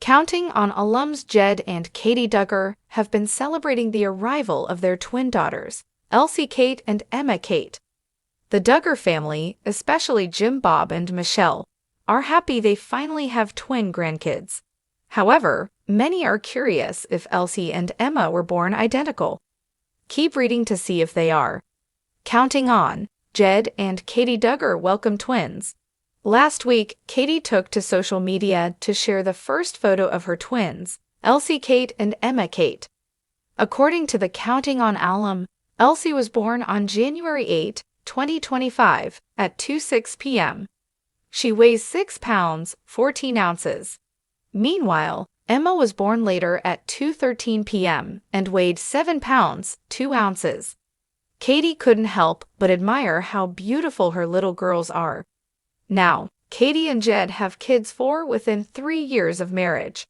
Counting on alums Jed and Katey Duggar have been celebrating the arrival of their twin daughters, Elsie Kate and Emma Kate. The Duggar family, especially Jim Bob and Michelle, are happy they finally have twin grandkids. However, many are curious if Elsie and Emma were born identical. Keep reading to see if they are. Counting on, Jed and Katey Duggar welcome twins. Last week, Katey took to social media to share the first photo of her twins, Elsie Kate and Emma Kate. According to the Counting On alum, Elsie was born on January 8, 2025, at 2:06 p.m. She weighs 6 pounds, 14 ounces. Meanwhile, Emma was born later at 2:13 p.m. and weighed 7 pounds, 2 ounces. Katey couldn't help but admire how beautiful her little girls are. Now, Katey and Jed have kids within 3 years of marriage.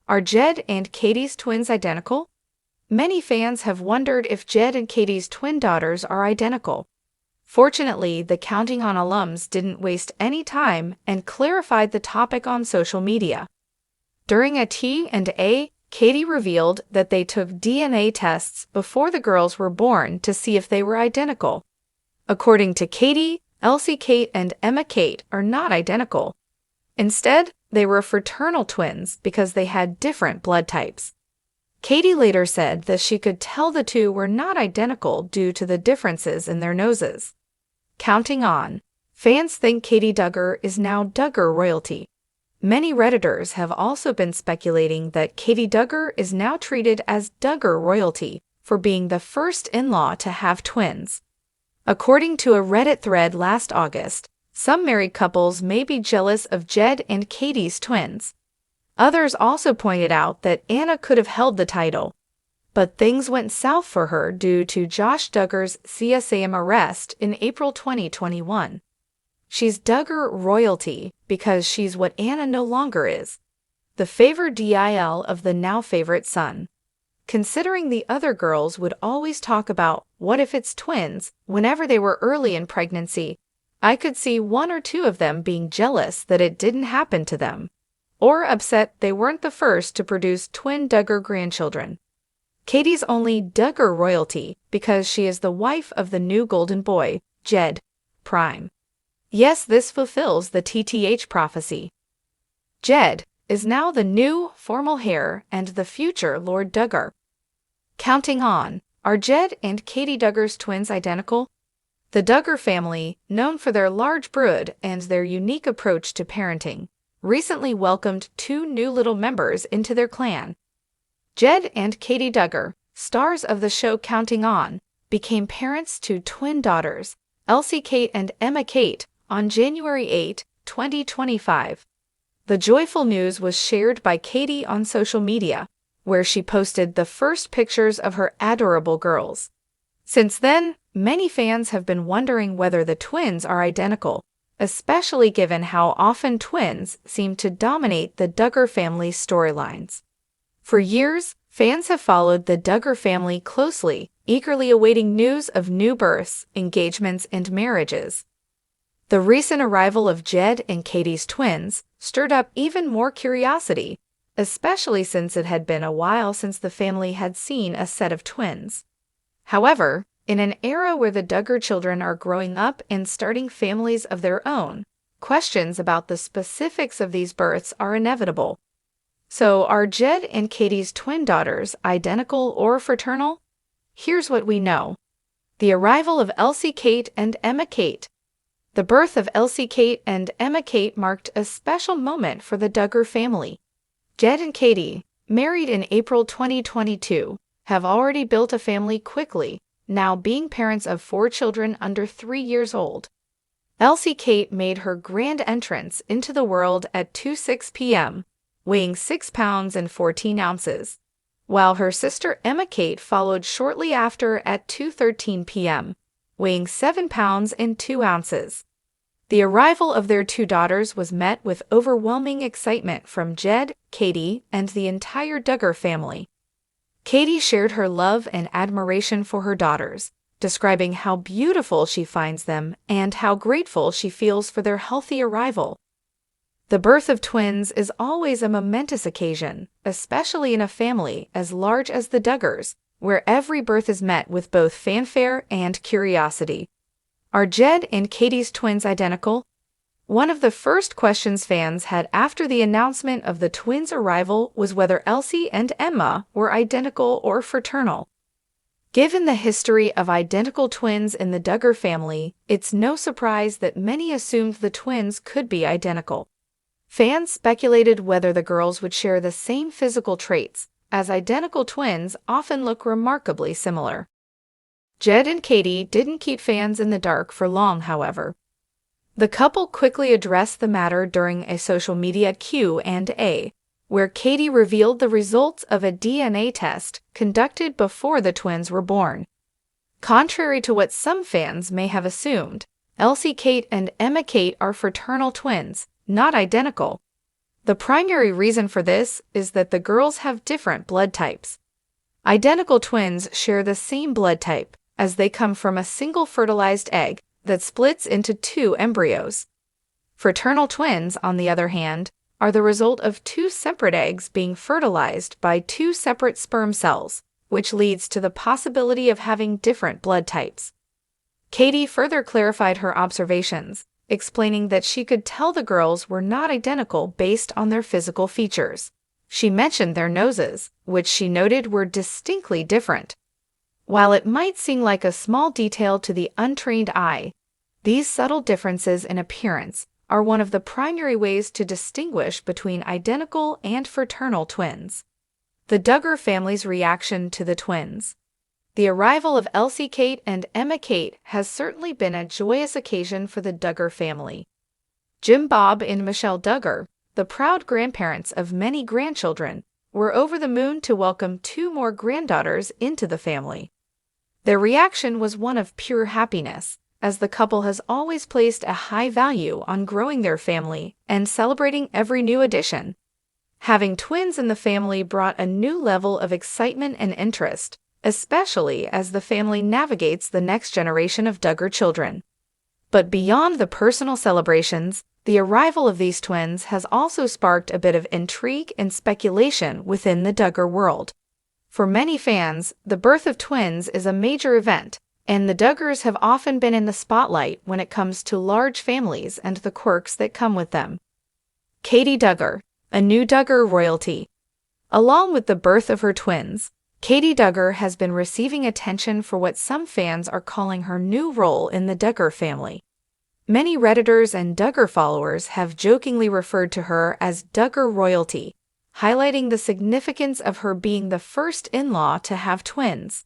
Are Jed and Katey's twins identical? Many fans have wondered if Jed and Katey's twin daughters are identical. Fortunately, the Counting On alums didn't waste any time and clarified the topic on social media. During a Q&A, Katey revealed that they took DNA tests before the girls were born to see if they were identical. According to Katey, Elsie Kate and Emma Kate are not identical. Instead, they were fraternal twins because they had different blood types. Katey later said that she could tell the two were not identical due to the differences in their noses. Counting On, fans think Katey Duggar is now Duggar royalty. Many Redditors have also been speculating that Katey Duggar is now treated as Duggar royalty for being the first in-law to have twins. According to a Reddit thread last August, some married couples may be jealous of Jed and Katey's twins. Others also pointed out that Anna could have held the title, but things went south for her due to Josh Duggar's CSAM arrest in April 2021. She's Duggar royalty because she's what Anna no longer is, the favored DIL of the now favorite son. Considering the other girls would always talk about what if it's twins whenever they were early in pregnancy, I could see one or two of them being jealous that it didn't happen to them, or upset they weren't the first to produce twin Duggar grandchildren. Katey's only Duggar royalty because she is the wife of the new golden boy, Jed Prime. Yes, this fulfills the TTH prophecy. Jed is now the new formal heir and the future Lord Duggar. Counting On, are Jed and Katey Duggar's twins identical? The Duggar family, known for their large brood and their unique approach to parenting, recently welcomed 2 new little members into their clan. Jed and Katey Duggar, stars of the show Counting On, became parents to twin daughters, Elsie Kate and Emma Kate, on January 8, 2025. The joyful news was shared by Katey on social media, where she posted the first pictures of her adorable girls. Since then, many fans have been wondering whether the twins are identical, especially given how often twins seem to dominate the Duggar family storylines. For years, fans have followed the Duggar family closely, eagerly awaiting news of new births, engagements, and marriages. The recent arrival of Jed and Katey's twins stirred up even more curiosity, especially since it had been a while since the family had seen a set of twins. However, in an era where the Duggar children are growing up and starting families of their own, questions about the specifics of these births are inevitable. So, are Jed and Katey's twin daughters identical or fraternal? Here's what we know. The arrival of Elsie Kate and Emma Kate. The birth of Elsie Kate and Emma Kate marked a special moment for the Duggar family. Jed and Katey, married in April 2022, have already built a family quickly, now being parents of 4 children under 3 years old. Elsie Kate made her grand entrance into the world at 2:06 p.m., weighing 6 pounds and 14 ounces, while her sister Emma Kate followed shortly after at 2:13 p.m., weighing 7 pounds and 2 ounces. The arrival of their 2 daughters was met with overwhelming excitement from Jed, Katey, and the entire Duggar family. Katey shared her love and admiration for her daughters, describing how beautiful she finds them and how grateful she feels for their healthy arrival. The birth of twins is always a momentous occasion, especially in a family as large as the Duggars, where every birth is met with both fanfare and curiosity. Are Jed and Katey's twins identical? One of the first questions fans had after the announcement of the twins' arrival was whether Elsie and Emma were identical or fraternal. Given the history of identical twins in the Duggar family, it's no surprise that many assumed the twins could be identical. Fans speculated whether the girls would share the same physical traits, as identical twins often look remarkably similar. Jed and Katey didn't keep fans in the dark for long, however. The couple quickly addressed the matter during a social media Q&A, where Katey revealed the results of a DNA test conducted before the twins were born. Contrary to what some fans may have assumed, Elsie Kate and Emma Kate are fraternal twins, not identical. The primary reason for this is that the girls have different blood types. Identical twins share the same blood type, as they come from a single fertilized egg that splits into two embryos. Fraternal twins, on the other hand, are the result of two separate eggs being fertilized by two separate sperm cells, which leads to the possibility of having different blood types. Katey further clarified her observations, explaining that she could tell the girls were not identical based on their physical features. She mentioned their noses, which she noted were distinctly different. While it might seem like a small detail to the untrained eye, these subtle differences in appearance are one of the primary ways to distinguish between identical and fraternal twins. The Duggar family's reaction to the twins. The arrival of Elsie Kate and Emma Kate has certainly been a joyous occasion for the Duggar family. Jim Bob and Michelle Duggar, the proud grandparents of many grandchildren, were over the moon to welcome two more granddaughters into the family. Their reaction was one of pure happiness, as the couple has always placed a high value on growing their family and celebrating every new addition. Having twins in the family brought a new level of excitement and interest, especially as the family navigates the next generation of Duggar children. But beyond the personal celebrations, the arrival of these twins has also sparked a bit of intrigue and speculation within the Duggar world. For many fans, the birth of twins is a major event, and the Duggars have often been in the spotlight when it comes to large families and the quirks that come with them. Katey Duggar, a new Duggar royalty. Along with the birth of her twins, Katey Duggar has been receiving attention for what some fans are calling her new role in the Duggar family. Many Redditors and Duggar followers have jokingly referred to her as Duggar royalty, highlighting the significance of her being the first in-law to have twins.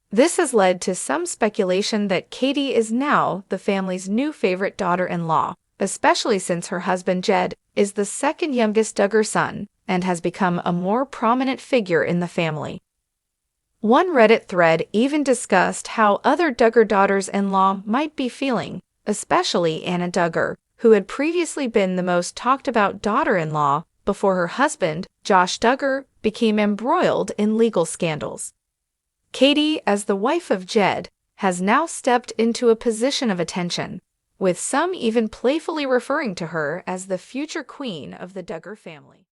This has led to some speculation that Katey is now the family's new favorite daughter-in-law, especially since her husband Jed is the second youngest Duggar son and has become a more prominent figure in the family. One Reddit thread even discussed how other Duggar daughters-in-law might be feeling, especially Anna Duggar, who had previously been the most talked-about daughter-in-law before her husband, Josh Duggar, became embroiled in legal scandals. Katey, as the wife of Jed, has now stepped into a position of attention, with some even playfully referring to her as the future queen of the Duggar family.